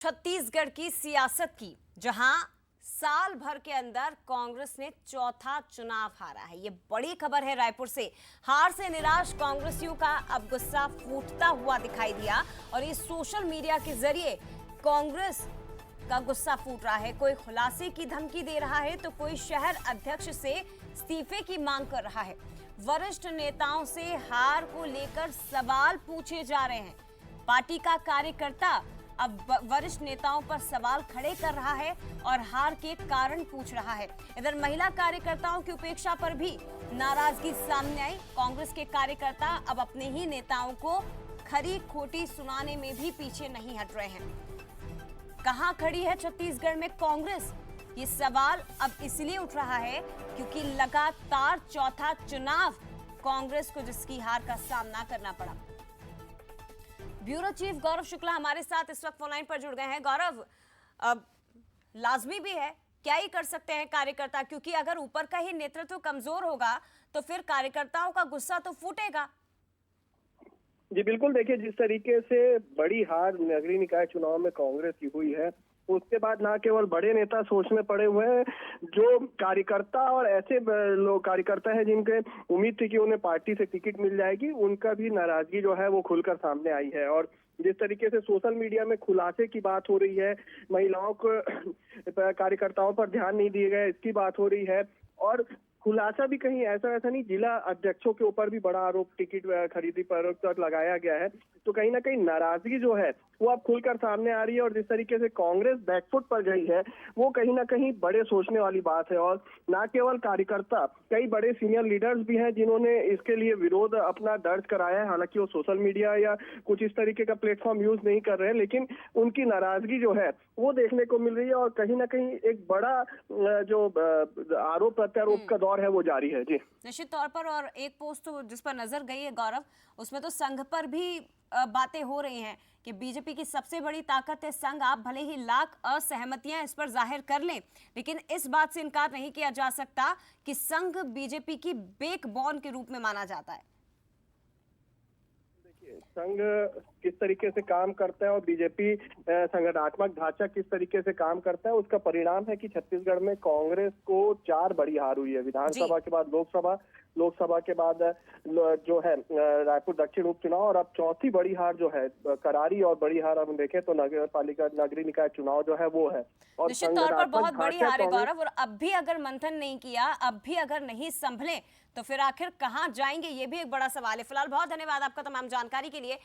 छत्तीसगढ़ की सियासत की, जहां साल भर के अंदर कांग्रेस ने चौथा चुनाव हारा है। ये बड़ी खबर है रायपुर से। हार से निराश कांग्रेसियों का अब गुस्सा फूटता हुआ दिखाई दिया और ये सोशल मीडिया के जरिए कांग्रेस का गुस्सा फूट रहा है। कोई खुलासे की धमकी दे रहा है तो कोई शहर अध्यक्ष से इस्तीफे की मांग कर रहा है। वरिष्ठ नेताओं से हार को लेकर सवाल पूछे जा रहे हैं। पार्टी का कार्यकर्ता अब वरिष्ठ नेताओं पर सवाल खड़े कर रहा है और हार के कारण पूछ रहा है। इधर महिला कार्यकर्ताओं की उपेक्षा पर भी नाराजगी सामने आई। कांग्रेस के कार्यकर्ता अब अपने ही नेताओं को खरी खोटी सुनाने में भी पीछे नहीं हट रहे हैं। कहां खड़ी है छत्तीसगढ़ में कांग्रेस, ये सवाल अब इसलिए उठ रहा है क्योंकि लगातार चौथा चुनाव कांग्रेस को जिसकी हार का सामना करना पड़ा। ब्यूरो चीफ गौरव शुक्ला हमारे साथ इस वक्त फोनलाइन पर जुड़ गए हैं। गौरव, अब लाजमी भी है, क्या ही कर सकते हैं कार्यकर्ता, क्योंकि अगर ऊपर का ही नेतृत्व कमजोर होगा तो फिर कार्यकर्ताओं का गुस्सा तो फूटेगा। जी बिल्कुल, देखिए जिस तरीके से बड़ी हार नगरीय निकाय चुनाव में कांग्रेस की हुई है, उसके बाद ना केवल बड़े नेता सोच में पड़े हुए हैं, जो कार्यकर्ता और ऐसे लोग कार्यकर्ता हैं जिनके उम्मीद थी कि उन्हें पार्टी से टिकट मिल जाएगी, उनका भी नाराजगी जो है वो खुलकर सामने आई है। और जिस तरीके से सोशल मीडिया में खुलासे की बात हो रही है, महिलाओं को कार्यकर्ताओं पर ध्यान नहीं दिए गए इसकी बात हो रही है, और खुलासा भी कहीं ऐसा नहीं, जिला अध्यक्षों के ऊपर भी बड़ा आरोप टिकट खरीदी पर तक लगाया गया है। तो कहीं ना कहीं नाराजगी जो है वो अब खुलकर सामने आ रही है। और जिस तरीके से कांग्रेस बैकफुट पर गई है वो कहीं ना कहीं बड़े सोचने वाली बात है। और ना केवल कार्यकर्ता, कई बड़े सीनियर लीडर्स भी हैं जिन्होंने इसके लिए विरोध अपना दर्ज कराया है। हालांकि वो सोशल मीडिया या कुछ इस तरीके का प्लेटफॉर्म यूज नहीं कर रहे हैं, लेकिन उनकी नाराजगी जो है वो देखने को मिल रही है। और कहीं ना कहीं एक बड़ा जो आरोप प्रत्यारोप का दौर है वो जारी है। जी निश्चित तौर पर। और एक पोस्ट तो जिस पर नजर गई है गौरव, उसमें तो संघ पर भी बातें हो रही हैं कि बीजेपी की सबसे बड़ी ताकत है संघ। आप भले ही लाख असहमतियां इस पर जाहिर कर लें, लेकिन इस बात से इनकार नहीं किया जा सकता कि संघ बीजेपी की बैकबोन के रूप में माना जाता है। संघ किस तरीके से काम करता है और बीजेपी संगठनात्मक ढांचा किस तरीके से काम करता है, उसका परिणाम है कि छत्तीसगढ़ में कांग्रेस को 4 बड़ी हार हुई है। विधानसभा के बाद लोकसभा के बाद जो है रायपुर दक्षिण उपचुनाव, और अब चौथी बड़ी हार जो है करारी और बड़ी हार हम देखें तो नगर पालिका नगरीय निकाय चुनाव जो है वो है। और निश्चित तौर पर बहुत बड़ी हार है गौरव। और अब भी अगर मंथन नहीं किया, अब भी अगर नहीं संभले, तो फिर आखिर कहां जाएंगे, ये भी एक बड़ा सवाल है। फिलहाल बहुत धन्यवाद आपका तमाम जानकारी के लिए।